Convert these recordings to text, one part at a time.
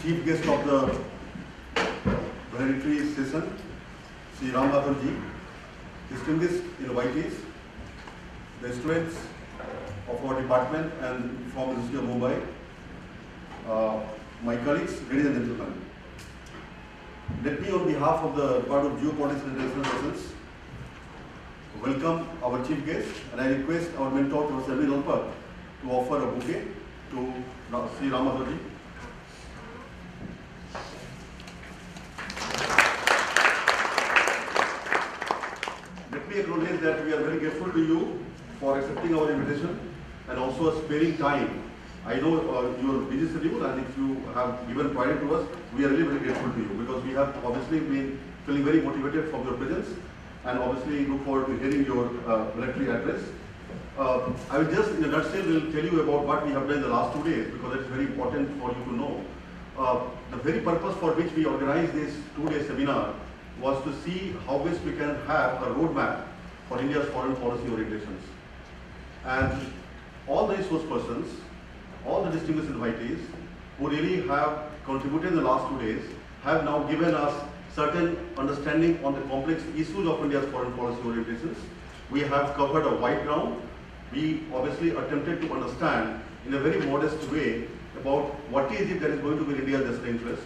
chief guest of the Valedictory session, Shri Ram Madhav ji, distinguished invitees, the students of our department and from the University of Mumbai, my colleagues, ladies and gentlemen. Let me, on behalf of the Department of Geopolitics and International Relations, welcome our chief guest, and I request our mentor, Professor Manipal, to offer a bouquet to Shri Ram Madhav ji. Let me acknowledge that we are very grateful to you for accepting our invitation and also sparing time. I know your busy schedule, and if you have given priority to us, we are really very grateful to you, because we have obviously been feeling very motivated from your presence, and obviously look forward to hearing your valedictory address. I will just, in a nutshell, will tell you about what we have done in the last 2 days, because it's very important for you to know. The very purpose for which we organized this 2-day seminar was to see how best we can have a roadmap for India's foreign policy orientations. And all the resource persons, all the distinguished invitees who really have contributed in the last 2 days have now given us certain understanding on the complex issues of India's foreign policy orientations. We have covered a wide ground. We obviously attempted to understand in a very modest way about what is it that is going to be India's national interest,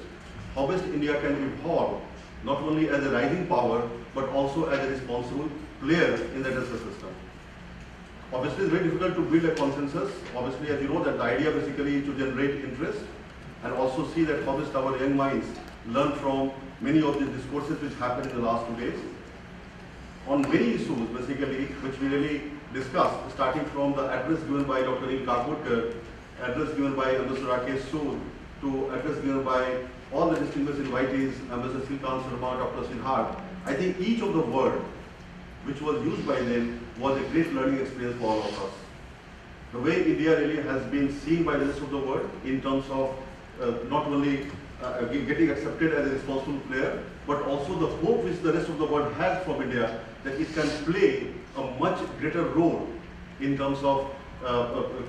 how best India can evolve not only as a rising power but also as a responsible player in the international system. Obviously, it's very difficult to build a consensus. Obviously, as you know, that the idea basically is to generate interest and also see that how best our young minds learn from many of the discourses which happened in the last 2 days. On many issues, basically, which we really discussed, starting from the address given by Dr. Neil Karkurkar, address given by Ambassador Rakesh Sood, to address given by all the distinguished invitees, Ambassador Srikant Sharma, Dr. Sinhad. I think each of the words which was used by them was a great learning experience for all of us. The way India really has been seen by the rest of the world in terms of not only getting accepted as a responsible player, but also the hope which the rest of the world has from India that it can play a much greater role in terms of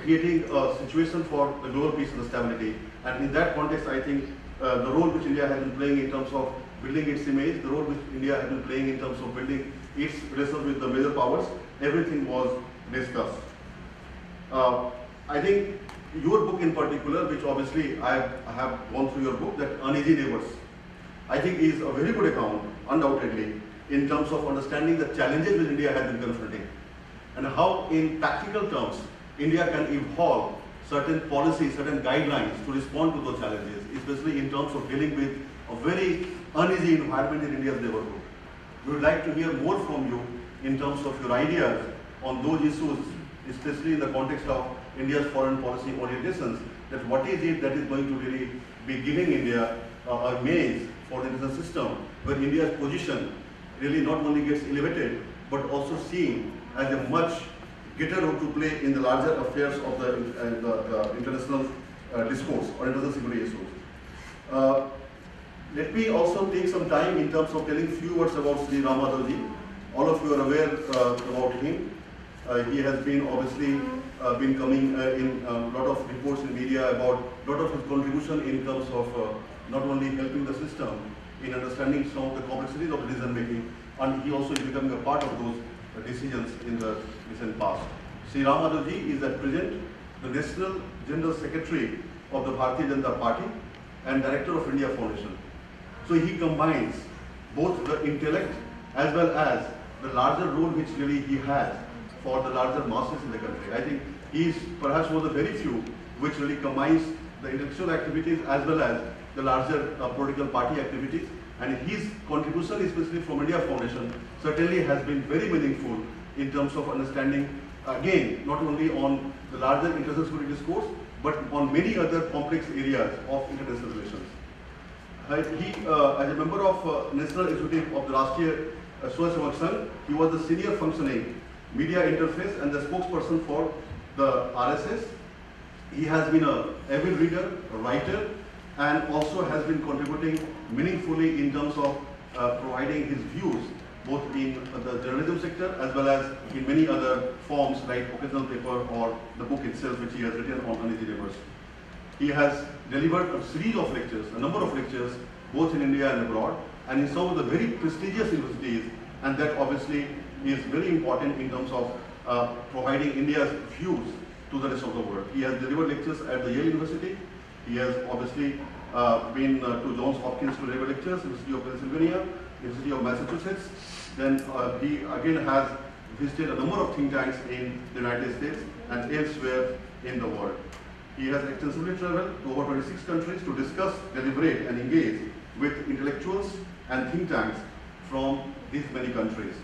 creating a situation for the global peace and stability. And in that context, I think the role which India has been playing in terms of building its image, the role which India has been playing in terms of building its relations with the major powers, everything was discussed. I think your book in particular, which obviously I have gone through your book, that Uneasy Neighbors, I think is a very good account, undoubtedly, in terms of understanding the challenges which India has been confronting and how in practical terms India can evolve certain policies, certain guidelines to respond to those challenges, especially in terms of dealing with a very uneasy environment in India's neighborhood. We would like to hear more from you in terms of your ideas on those issues, especially in the context of India's foreign policy orientations, that what is it that is going to really be giving India a maze for the international system, where India's position really not only gets elevated, but also seen as a much greater role to play in the larger affairs of the international discourse or international security issues. Let me also take some time in terms of telling few words about Shri Ram Madhav ji. All of you are aware about him. He has been obviously been coming in a lot of reports in media about a lot of his contribution in terms of not only helping the system in understanding some of the complexities of decision making, and he also is becoming a part of those decisions in the recent past. Shri Ram Madhav ji is at present the National General Secretary of the Bharatiya Janata Party and Director of India Foundation. So he combines both the intellect as well as the larger role which really he has for the larger masses in the country. I think he is perhaps one of the very few which really combines the intellectual activities as well as the larger political party activities. And his contribution, especially from India Foundation, certainly has been very meaningful in terms of understanding, again, not only on the larger international security discourse, but on many other complex areas of international relations. He, as a member of National Executive of the Rashtriya Swayam Sevak Sangh, he was the senior functioning media interface and the spokesperson for the RSS. He has been an avid reader, a writer, and also has been contributing meaningfully in terms of providing his views both in the journalism sector as well as in many other forms like occasional paper or the book itself which he has written on Uneasy Neighbors. He has delivered a series of lectures, a number of lectures, both in India and abroad, and in some of the very prestigious universities, and that obviously is very important in terms of providing India's views to the rest of the world. He has delivered lectures at the Yale University. He has obviously been to Johns Hopkins to deliver lectures, University of Pennsylvania, University of Massachusetts. Then he again has visited a number of think tanks in the United States and elsewhere in the world. He has extensively traveled to over 26 countries to discuss, deliberate, and engage with intellectuals and think tanks from these many countries.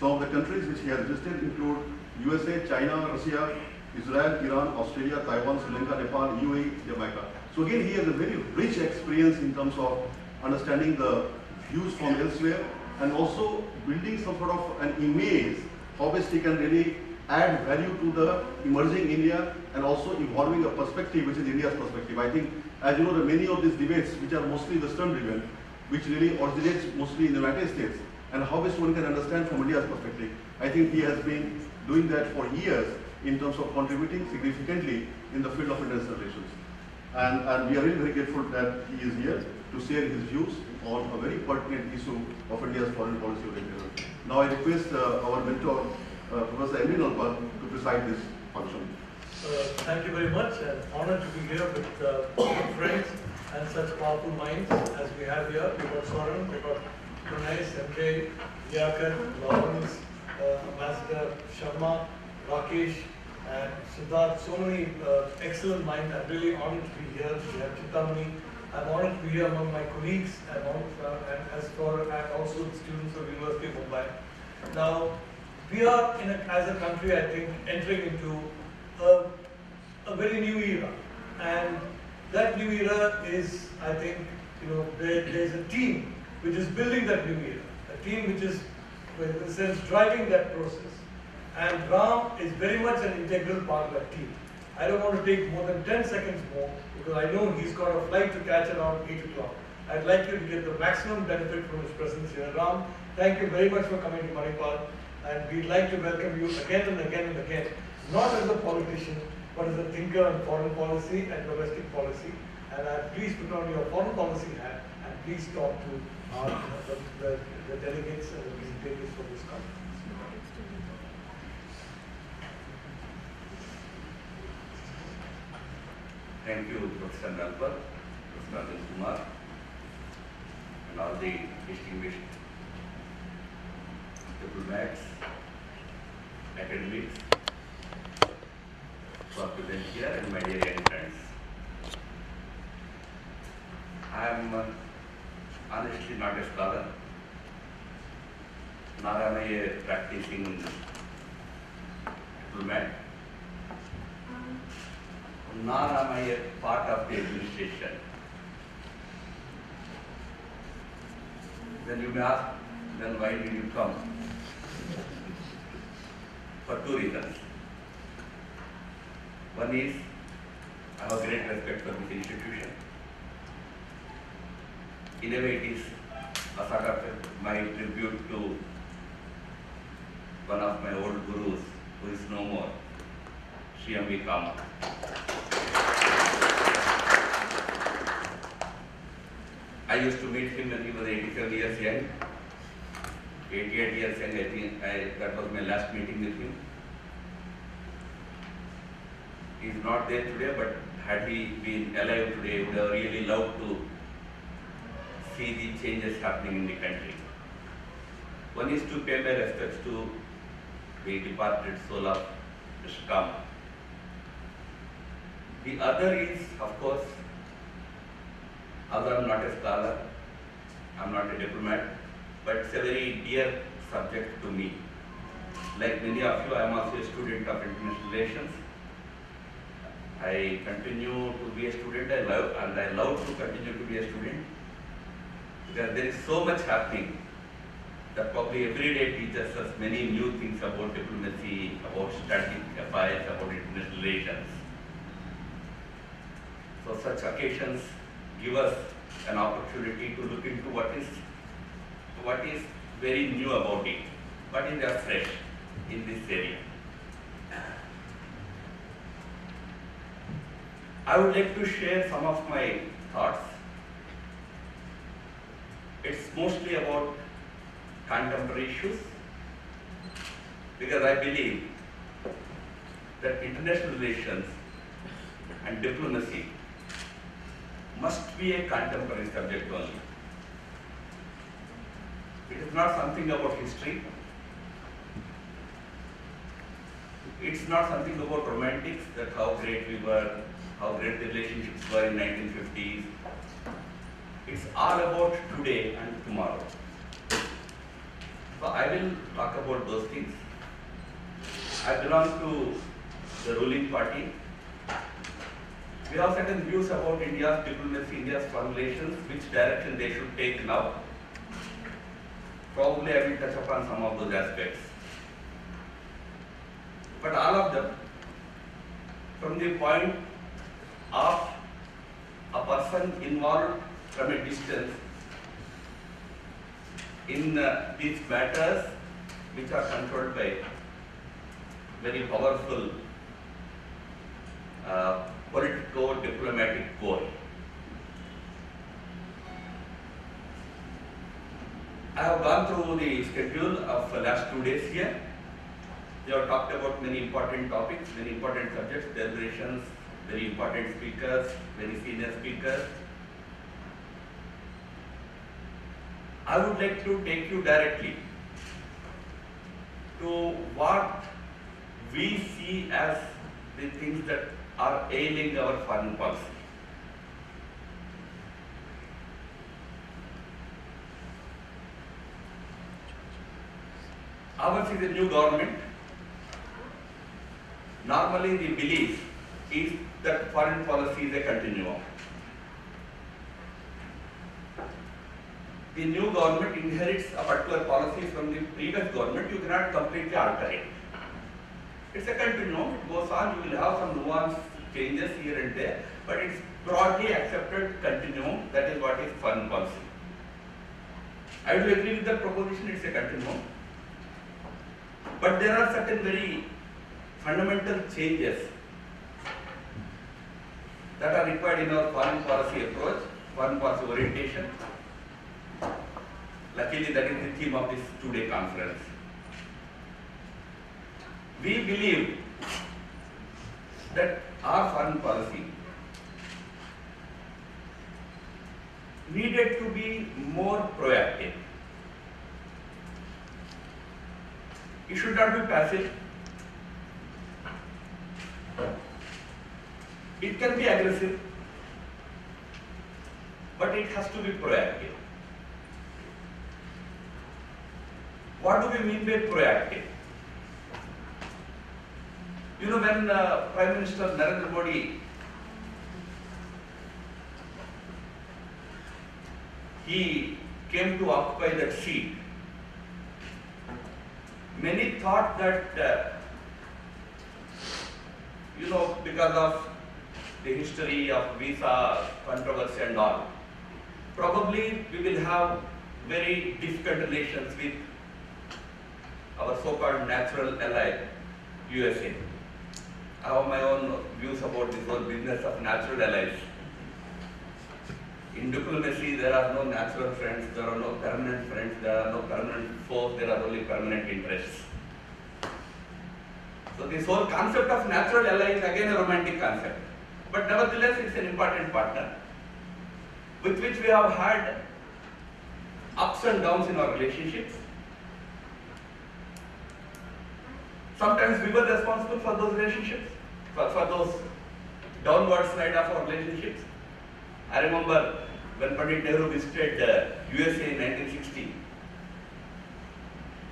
Some of the countries which he has visited include USA, China, Russia, Israel, Iran, Australia, Taiwan, Sri Lanka, Nepal, UAE, Jamaica. So again, he has a very rich experience in terms of understanding the views from elsewhere and also building some sort of an image how best he can really add value to the emerging India and also evolving a perspective which is India's perspective. I think, as you know, that many of these debates which are mostly Western driven, which really originates mostly in the United States, and how best one can understand from India's perspective. I think he has been doing that for years in terms of contributing significantly in the field of international relations. And we are really very grateful that he is here to share his views on a very pertinent issue of India's foreign policy orientation. Now I request our mentor, Professor Emily Nalpal, to preside this function. Thank you very much, and honored to be here with good friends and such powerful minds as we have here. We've got Soren, we've got Pranay, MK, Yakar, Lawrence, Ambassador Sharma, Rakesh, and Siddharth. So many excellent minds. I'm really honored to be here. We have Chitamani. I'm honored to be here among my colleagues and also the students of University of Mumbai. Now, we are, as a country, I think, entering into a very new era. And that new era is, I think, there's a team which is building that new era. A team which is, in a sense, driving that process. And Ram is very much an integral part of that team. I don't want to take more than 10 seconds more because I know he's got a flight to catch around 8 o'clock. I'd like you to get the maximum benefit from his presence here. Ram, thank you very much for coming to Manipal, and we'd like to welcome you again and again and again, not as a politician, but as a thinker on foreign policy and domestic policy. And please put on your foreign policy hat and please talk to the delegates and the visitors for this conference. Thank you, Professor Nalpal, Professor Anil Kumar, and all the distinguished diplomats, academics, who are present here, and my dear young friends. I am honestly not a scholar, nor am I a practicing diplomat, nor am I a part of the administration. Then you may ask, then why did you come? For two reasons. One is, I have great respect for this institution. In a way, it is a sort of my tribute to one of my old gurus, who is no more, Shri Ram Madhav. I used to meet him when he was 87 years young, 88 years young. I think that was my last meeting with him. He is not there today, but had he been alive today, I would have really loved to see the changes happening in the country. One is to pay my respects to the departed soul of Shri Ram. The other is, of course, although I am not a scholar, I am not a diplomat, but it's a very dear subject to me. Like many of you, I am also a student of international relations. I continue to be a student, and I love to continue to be a student, because there is so much happening that probably every day teaches us many new things about diplomacy, about strategic affairs, about international relations. So such occasions give us an opportunity to look into what is very new about it, what is fresh in this area. I would like to share some of my thoughts. It's mostly about contemporary issues, because I believe that international relations and diplomacy must be a contemporary subject only. It is not something about history. It's not something about romantics, that how great we were, how great the relationships were in 1950s. It's all about today and tomorrow. So I will talk about those things. I belong to the ruling party. We have certain views about India's diplomacy, India's foreign relations, which direction they should take now. Probably I will touch upon some of those aspects. But all of them, from the point of a person involved from a distance in these matters which are controlled by very powerful politico-diplomatic core. I have gone through the schedule of the last 2 days here. They have talked about many important topics, many important subjects, deliberations, very important speakers, very senior speakers. I would like to take you directly to what we see as the things that are ailing our foreign policy. Ours is a new government. Normally the belief is that foreign policy is a continuum. The new government inherits a particular policy from the previous government. You cannot completely alter it. It's a continuum. It goes on. You will have some nuance changes here and there, but it's broadly accepted continuum. That is what is foreign policy. I do agree with that proposition. It's a continuum. But there are certain very fundamental changes that are required in our foreign policy approach, foreign policy orientation. Luckily, that is the theme of this 2-day conference. We believe that our foreign policy needed to be more proactive. It should not be passive. It can be aggressive, but it has to be proactive. What do we mean by proactive? You know, when Prime Minister Narendra Modi, he came to occupy that seat, many thought that, you know, because of the history of visa controversy and all, probably we will have very difficult relations with our so-called natural ally, USA. I have my own views about this whole business of natural allies. In diplomacy, there are no natural friends, there are no permanent friends, there are no permanent foes, there are only permanent interests. So this whole concept of natural ally is again a romantic concept. But nevertheless, it's an important partner with which we have had ups and downs in our relationships. Sometimes we were responsible for those relationships, for those downward slide of our relationships. I remember when Pandit Nehru visited USA in 1960.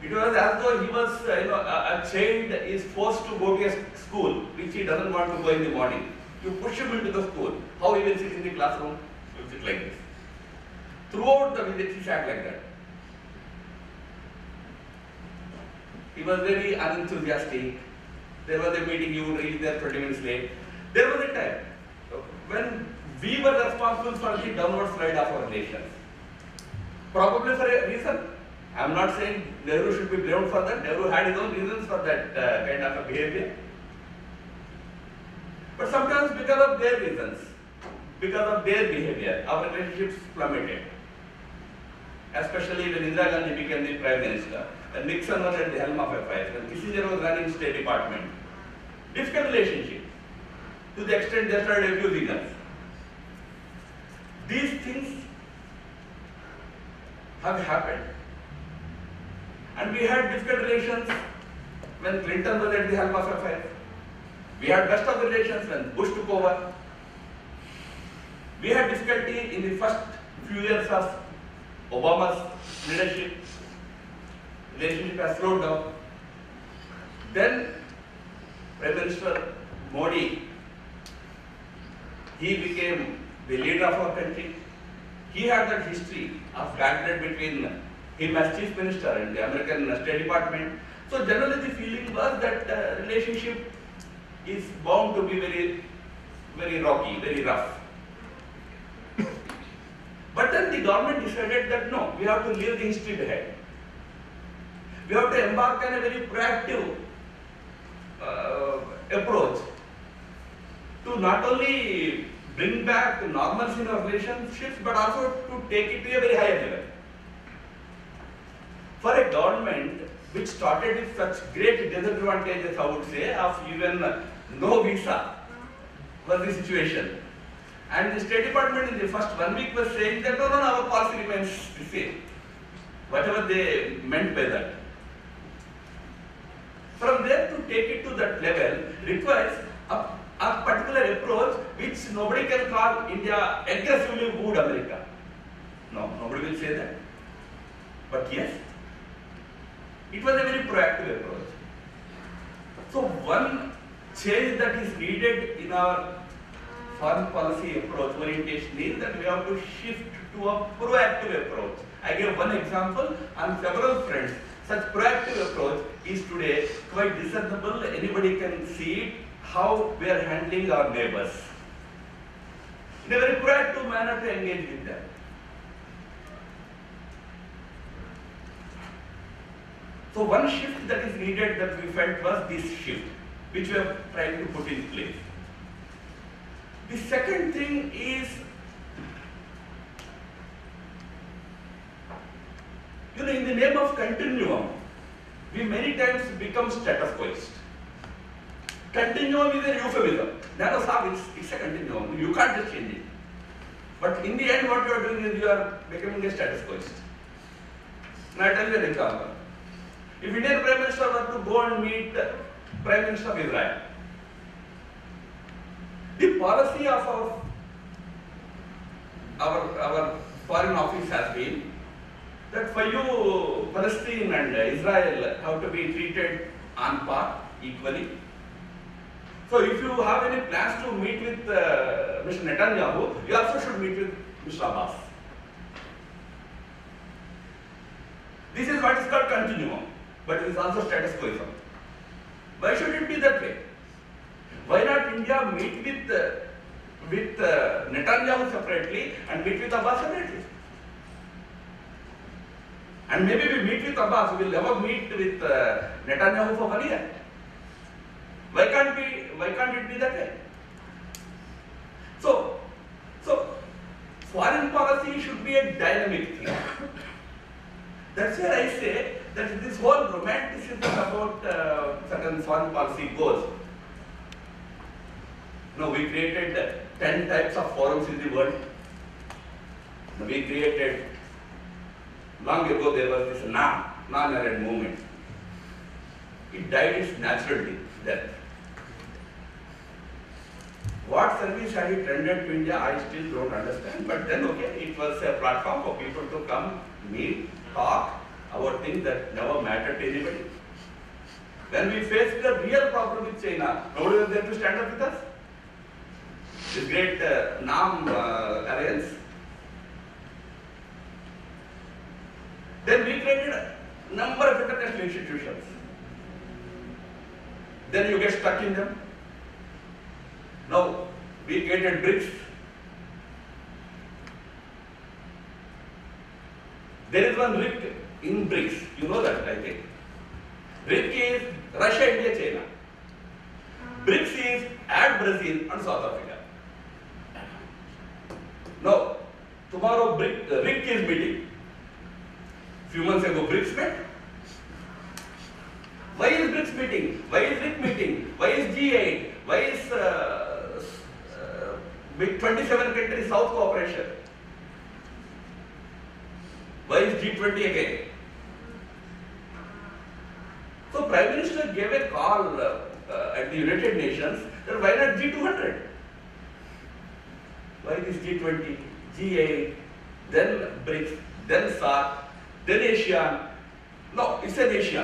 It was as though he was, a child is forced to go to a school which he doesn't want to go in the morning. You push him into the school. How he will sit in the classroom? He will sit like this. Throughout the visit, he sat like that. He was very unenthusiastic. There was a meeting, you would reach there 20 minutes late. There was a time when we were responsible for the downward slide of our relations. Probably for a reason. I am not saying Nehru should be blamed for that. Nehru had his own reasons for that kind of a behavior. But sometimes because of their reasons, because of their behavior, our relationships plummeted. Especially when Indira Gandhi became the Prime Minister, when Nixon was at the helm of affairs, when Kissinger was running State Department. Difficult relationship, to the extent they started abusing us. These things have happened. And we had difficult relations when Clinton was at the helm of affairs. We had best of relations when Bush took over. We had difficulty in the first few years of Obama's leadership. Relationship has slowed down. Then Prime Minister Modi, he became the leader of our country. He had that history of conflict between him as Chief Minister and the American State Department. So generally the feeling was that relationship is bound to be very, very rocky, very rough. But then the government decided that no, we have to leave the history behind. We have to embark on a very proactive approach to not only bring back normalcy in our relationships, but also to take it to a very higher level. For a government which started with such great disadvantages, I would say, of even no visa was the situation. And the State Department in the first 1 week was saying that no, our policy remains the same. Whatever they meant by that. From there to take it to that level requires a particular approach which nobody can call India aggressively wooed America. No, nobody will say that. But yes, it was a very proactive approach. So one change that is needed in our foreign policy approach orientation is that we have to shift to a proactive approach. I gave one example on several fronts. Such proactive approach is today quite discernible. Anybody can see it, how we are handling our neighbors. In a very proactive manner to engage with them. So one shift that is needed that we felt was this shift, which we are trying to put in place. The second thing is, in the name of continuum, we many times become status quoist. Continuum is a euphemism. It's a continuum. You can't just change it. But in the end, what you are doing is you are becoming a status quoist. Now I tell you an example. If Indian Prime Minister were to go and meet Prime Minister of Israel, the policy of our foreign office has been that for you, Palestine and Israel have to be treated on par, equally. So if you have any plans to meet with Mr. Netanyahu, you also should meet with Mr. Abbas. This is what is called continuum, but it is also status quo. Why should it be that way? Why not India meet with Netanyahu separately and meet with Abbas separately? And maybe we meet with Abbas, we will never meet with Netanyahu for 1 year. Why can't it be that way? So foreign policy should be a dynamic thing. That's where I say that this whole romanticism about certain foreign policy goes. We created 10 types of forums in the world. We created, long ago there was this non-aligned movement. It died its natural death. What service had it rendered to India, I still don't understand. But then, it was a platform for people to come, meet, talk about things that never mattered to anybody. When we faced the real problem with China, nobody was there to stand up with us. This great NAM alliance. Then we created a number of international institutions. Then you get stuck in them. Now, we created BRICS. There is one RIC in BRICS. You know that, I think. RIC is Russia, India, China. BRICS is add Brazil and South Africa. Now, tomorrow RIC is meeting. Few months ago, BRICS met. Why is BRICS meeting? Why is RIC meeting? Why is G8? Why is big 27 countries South cooperation? Why is G20 again? So Prime Minister gave a call at the United Nations that why not G200? Why this G20, G8, then BRICS, then SAARC, then ASEAN? No, it's an ASEAN.